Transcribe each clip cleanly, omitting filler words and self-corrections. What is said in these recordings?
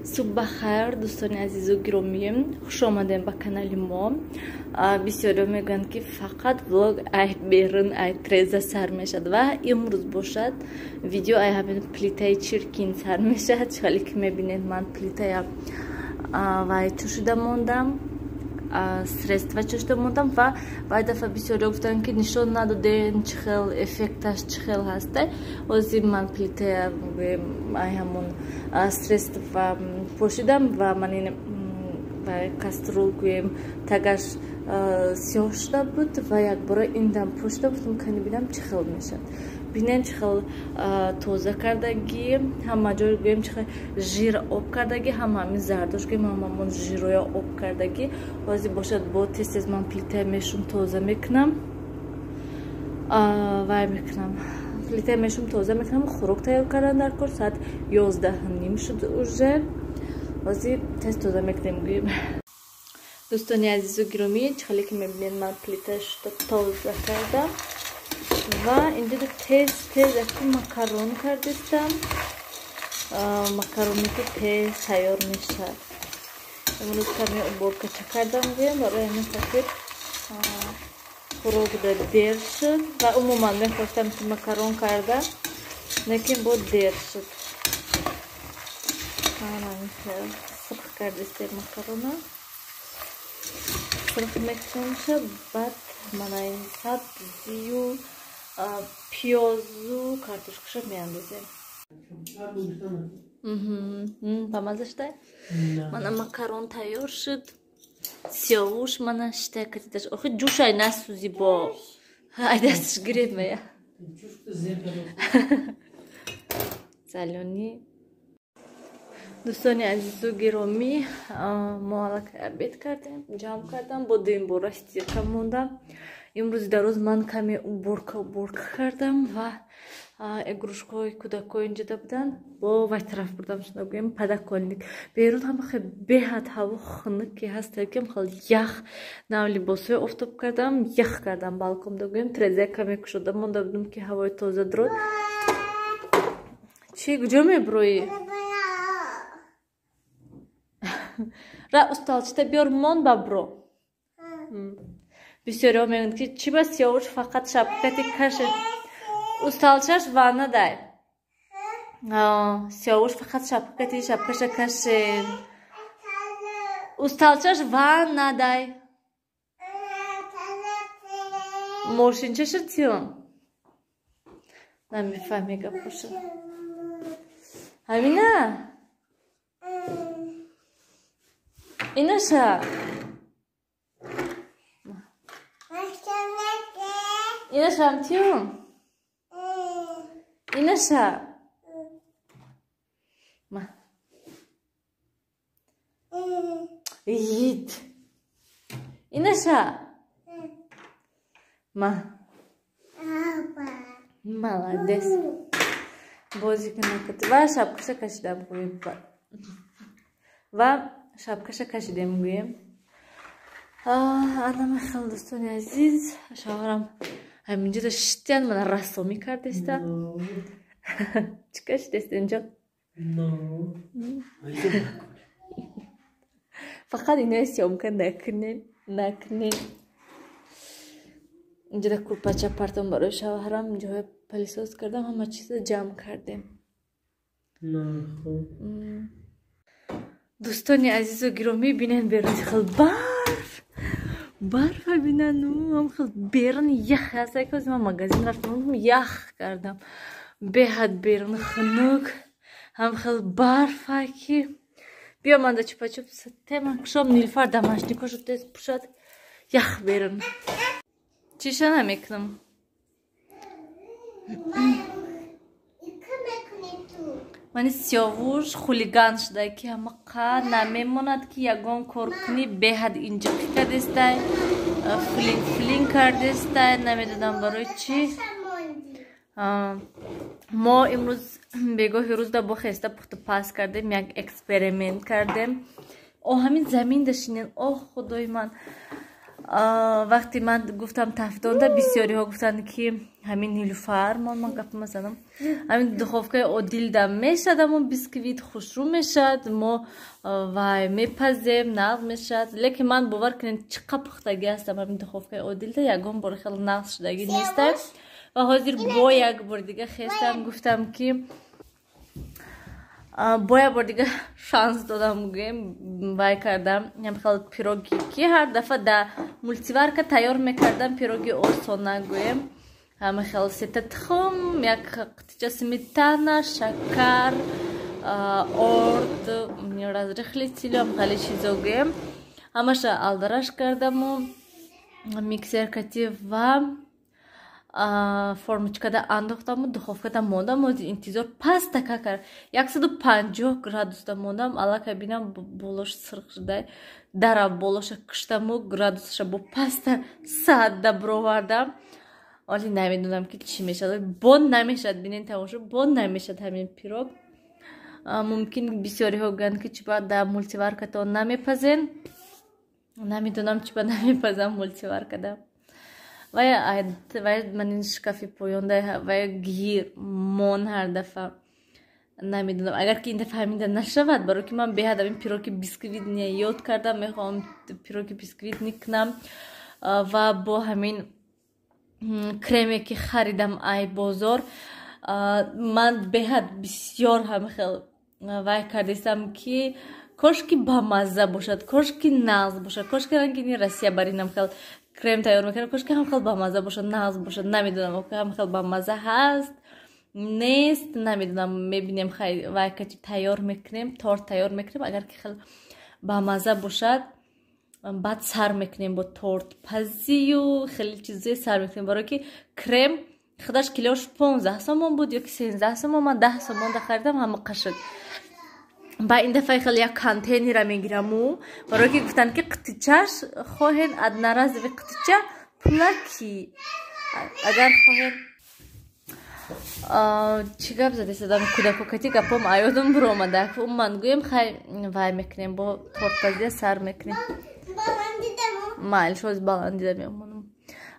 صبح بخیر دوستان عزیز و گرامی، خوش آمدین به کانال ما. بسیاری میگن که فقط ولاگ ای بیرون ای ترزه سر میشد و امروز باشد ویدیو ای همین پلیتای چرکین سر میشد. حالی که میبینید من پلیتای وای چوشیده موندم، سرست و چوشیده موندم و وای دفعه بسیاری گفتن که نشان ندادین چه خیل افکتش چه خیل هسته. وزی من پلیتای ای همون سرست و پوشیدم و من این کاسترول گویم تگش سیاه شده بود و یک بار این دم پوشیده بودم که ببینم چه خیل میشد. ببینین چه خیل تازه کردگی، هم جای گویم چه خیل ژیر آب کردگی، هم همین زردوش گویم هم همون ژیروی آب کردگی. واسه باشد با تست از من پلیته میشم تازه میکنم وای میکنم پلیته میشم تازه میکنم. خوراک تیار کردن در کار ساعت 11:30 شد уже. واسه تست تازه میکنیم گویم. دوستانی عزیز و گرامی، چالی که میبینید من پلیتش تازه کردم و اینجا تست یکی مکرون کردستم. مکرونی که تست تیار میشه. امروز کمی برکچه کردم گویم برای همین خاطر خوراک دیر شد و عموما میخواستم که مکرون کردم لیکن بود دیر شد. سرخ کردستیم مکرونه سرخ میکنیم شد. بعد من این سبزی و پیاز و کارتوشکش میاندازیم. بامزه من مکرون تیار شد. سیاوش من شته کردش. آخه جوش ای نسوزی با ای دستش گرفت سالونی. دوستانی عزیز و گرامی، ما حالا عبید کردیم، جمع کردم، بودیم با راستی کم موندم. امروز در روز من کمی برک کردم و اگروشکای کودکای اینجا بودن با وای طرف بردم شده بگیم پدکالنیک. بیرون هم خیلی بهت هوا خنکی هست که خیلی یخ نام لباسای افتاب کردم، یخ کردم بالکن بگیم ترزه کمی کشیده مونده بودم که هوای تازه درود. چی کجا میبروی؟ را استالچته بیار من ببرو. بسیاری ها میگن که چی با سیاوش فقط شبکتی کشه. استالچش وانه دای. سیاوش فقط شبکش کشه. استالچش وانه دای. ماشین چه شد تیون؟ نمیفهمی گپوشو. همینه؟ اینه شا؟ اینه شام تیون؟ اینه شا؟ ما یید اینه شا؟ ما молодец بازی کنه و شبکش کشیدم گویم و شبکش کشیدم گویم. آدم خیلی دوستانی عزیز، شوهرم همینجا داشتن من رسامی کردستم. چی کشیدست اینجا؟ فقط اینو سیام کن نکنین. اینجا دا کورپاچه پرتم برای شوهرم اینجا پلیساز کردم، همه چیز جمع کردیم. دوستانی عزیز و گرامی بینن بیرون خیلی برف بینن هم خیلی بیرون یخ هست. یک روز من مغازین رفتم یخ کردم بهت بیرون خنک هم خیلی برف که بیا من دا چپا چپ سته من کشم نیلفر دمشنی کشت تست پشد یخ بیرون چیشه نمیکنم. من سیاوش خولیگان شده که همه قد نمیموند که یگان کار کنی بهد اینجا کردسته فلینگ کردسته نمیدونم برای چی. ما امروز بگاه روز دا با خسته پخت پاس کردیم، یک اکسپریمنت کردیم. همین زمین داشتین. خدای من وقتی من گفتم تفدانده بسیاری ها گفتن که همین نیلوفر من گپ میزنم همین دخوفکه عادل دم میشد اما بیسکویت خوشرو میشد ما وای میپزیم نغ میشد لیکن من باور کنین چقدر پختگی هستم همین دخوفکه عادل ده یکم بار خیلی نغ شدگی نیسته و حاضر با یک بار دیگه خستم گفتم که باید بار دیگه شانس دادم گویم وای کردم هم خیلی پیروگی که هر دفعه در مولتیوار که تیار میکردم پیروگی آسان نگویم همه خیلی سیت تخم یک قطعه سمیتانا شکر آرد از رخلی تیلو هم خیلی چیزا گویم همش آلدرش کردم و میکسر کتی و فرمچکده انداختم و دخوفکده موندم و انتظار پس تکه کرد 150 گرادوس دا موندم الا که بینم بولش سرخ شده در بولش کشتم و گرادوسش با پس ساعت دا برووردم ولی نمیدونم که چی میشد بند نمیشد بینین تماشا بند نمیشد همین پیروگ ممکن بسیاری ها گن که چی باید در مولتیوار کتان نمیپزین نمیدونم چی باید نمیپزم مولتیوار کده و من این شکافی پویانده و گیر مون هر دفعه نمیدونم اگر که این دفعه همینده نشود برای که من به این پیروکی بیسکویت یاد کردم میخوام پیروکی بیسکویت نکنم و با همین کرمی که خریدم ای بازار من بهت بسیار هم خیلی وای کردیستم که کاش که با مزه باشد کاش که نغز باشد کاش که رنگینی رسیه برینم خیلی کرم تیار میکنم کاش که هم خیلی با مزه باشد نغز باشد نمیدونم که هم خیلی با مزه هست نیست نمیدونم میبینیم خیلی وای کچی تیار میکنیم تورت تیار میکنیم اگر که خیلی با مزه باشد بعد سر میکنیم با تورت پزی و خیلی چیزی سر میکنیم برای که کرم خودش کیلوش 15 سومون بود یا که 13 سومون من 10 سومون خریدم همه قشنگ با این دفعه خیلی یک کانتینی را میگیرم و برای که گفتن که قطعهش خواهین اد نراز به قطعه پولکی اگر خواهین چی گپ زده صدام کودکوکتی گپم آیادم برو آمده که من گویم خیلی وای میکنیم با تورت پزی سر میکنیم مایل شوز بالان دیدم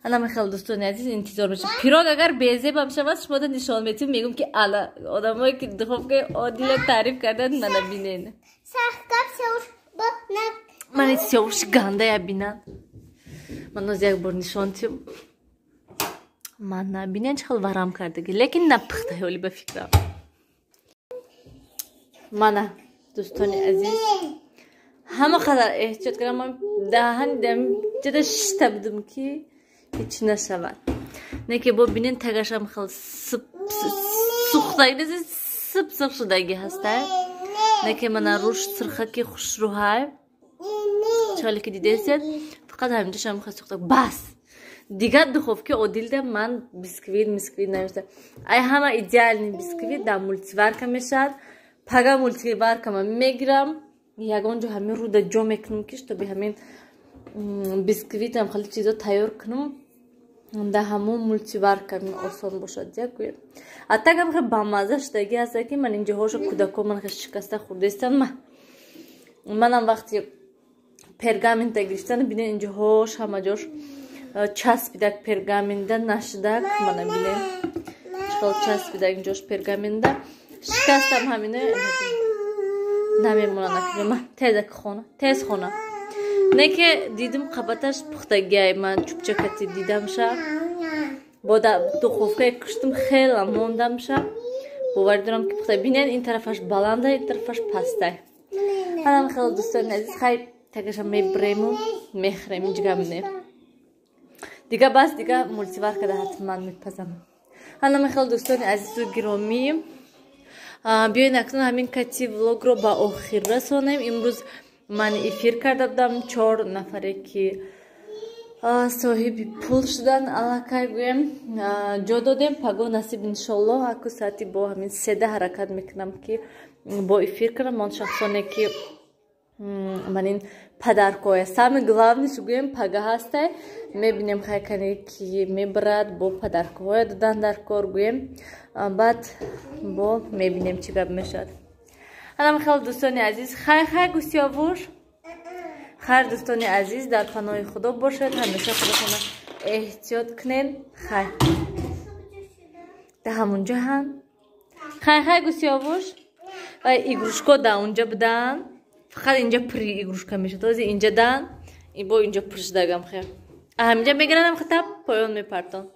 انا خیلی دوستان عزیز انتظار میشه پیروگ اگر بیزه بشه شما رو نشان میدم میگم که الا آدمایی که دخوف که عادل تعریف کردن من نبینین سختاب سوش با من سوش گنده یا بینن من از یک بار نشان تیم من نبینن چه خیلی ورم کرده لیکن نپخته ولی به فکرم من دوستان عزیز همه قدر احتیاط کردم من دهن دم جدا شتا بدم که هیچ نشود نه که با بینین تگش هم خیلی سوختگی نیزی سب شدگی هسته نه که من روش سرخکی خوش رو های چالی که دیده سید فقط همینجاش هم خیلی سوختگ بس دیگر دخوف که عادل ده من بیسکویت نمیسته ای همه ایدیال نیم بیسکویت در مولتیوار که میشد پگه مولتیوار که من میگیرم یگان جو همین رو در جا میکنم کش تا به همین بیسکویت هم خیلی چیزا تیار کنم در همون مولتیوار کنم آسان باشد یا گویم حتی هم خیلی با مزه شدگی هست که من اینجا هاشو کودکو من خیلی شکسته خورده استم منم وقتی پرگامین تگریشتن بینه اینجا هاش همه جاش چسبیدک پرگامین ده نشدک من بینه خیلی چسبیدک اینجاش پرگامین ده شکستم همینه نمیمونم نکنم من تیز خونه نه که دیدم قبطش پختگی من چوبچکتی دیدم شا با دخوفکه کشتم خیلی موندم شا باور دارم که پخته بینین این طرفش بلنده این طرفش پسته منم خیلی دوستان عزیز خیلی تکشم میبریم و میخریم اینجا گمینه دیگه بس دیگه مولتیوار کده حتما میپزم منم خیلی دوستان عزیز و گرامی بیاین اکنون همین کتی ولاگ رو با آخر رسانیم امروز من افیر کرده بودم 4 نفره که صاحب پول شدن علاقه گویم جا دادیم پگاه نصیب انشالله اکو ساعتی با همین 3 حرکت میکنم که با افیر کنم من شخصانه که من این پدرکوه سامی главніш گویم پگاه هسته میبینیم خیلی که میبرد با پدرکوه دادن در کار گویم بعد با میبینیم چی گپ میشد الان خیلی دوستان عزیز خیلی گوسیاوش خیر دوستان عزیز در پناه خدا باشد همیشه خودتون احتیاط کنین خیر ده همونجا هم خیر گوسیابوش و ایگروشکا در اونجا بدن فقط اینجا پری ایگروشکا میشه تازه اینجا دن این با اینجا پرش دگم خیر همینجا میگرنم خطاب پایان میپرتان